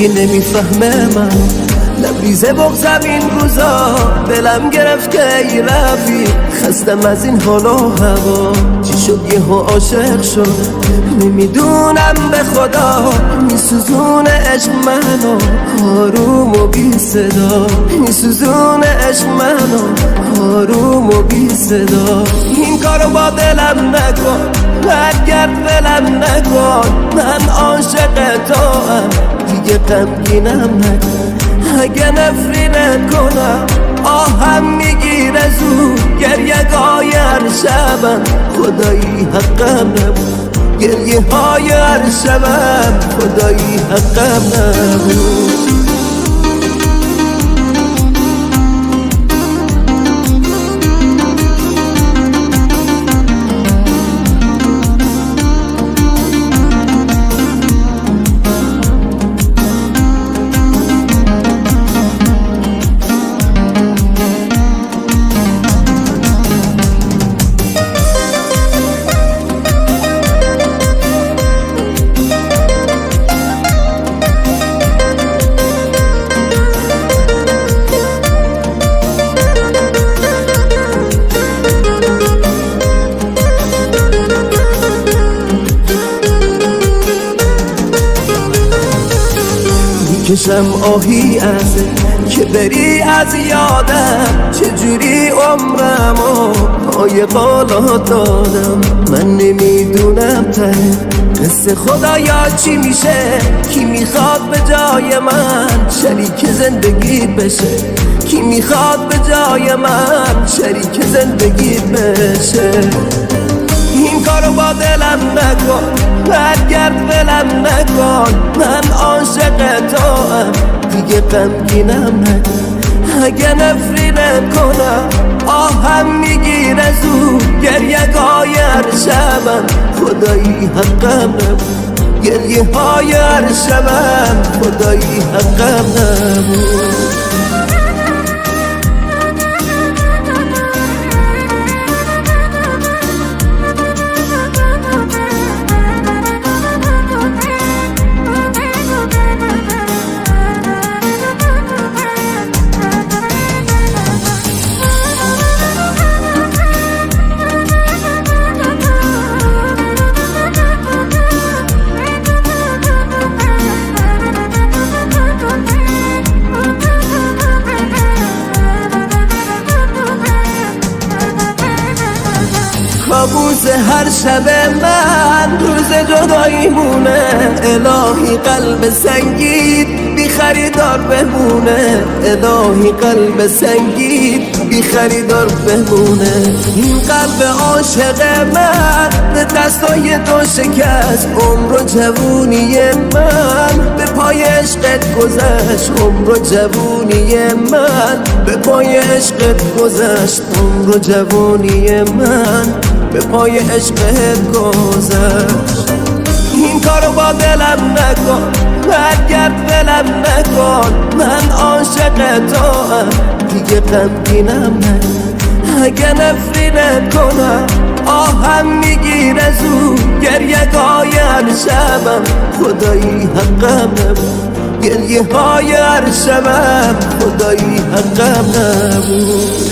هیچکی نمیفهمه من لبریز بغضم این روزا دلم گرفته ای رفیق خستم از این حال و هوا چی شد یهو عاشق شد نمیدونم به خدا میسوزونه عشق منو آروم و بی صدا میسوزونه عشق منو آروم و بی صدا این کارو با دلم نکن برگرد ولم نکن من عاشق تو هم دیگه غمگینم نکن اگه نفرینت کنم آهم میگیره زود گریه های هر شبم خدایی حقم نبود گریه های هر شبم خدایی حقم نبود کشم آهی ازه که بری از یادم چجوری عمرمو پای قالات دادم من نمیدونم ته قصه خدایا چی میشه کی میخواد به جای من شریک زندگی بشه کی میخواد به جای من شریک زندگی بشه این کارو با دلم نکن برگرد ولم نکن من عاشق تو هم دیگه غمگینم نکن اگه نفرینت کنم آهم میگیره زود گریه های هر شبم خدایی حقم نبود گریه های هر شبم خدایی حقم نبود کابوس هر شب من روز جدایی مونه الهی قلب سنگین بی خریدار بمونه الهی قلب سنگین بی خریدار بمونه این قلب عاشق من به دستای تو شکست عمر و جوونی من به پای عشقت گذشت عمر و جوونی من به پای عشقت گذشت عمر و جوونی من به پای عشقت گذشت این کارو با دلم نکن برگرد ولم نکن من عاشق تو هم دیگه غمگینم نکن اگه نفرینت کنم آهم میگیره زود گریه های هر شبم خدایی حقم نبود گریه های هر شبم خدایی حقم نبود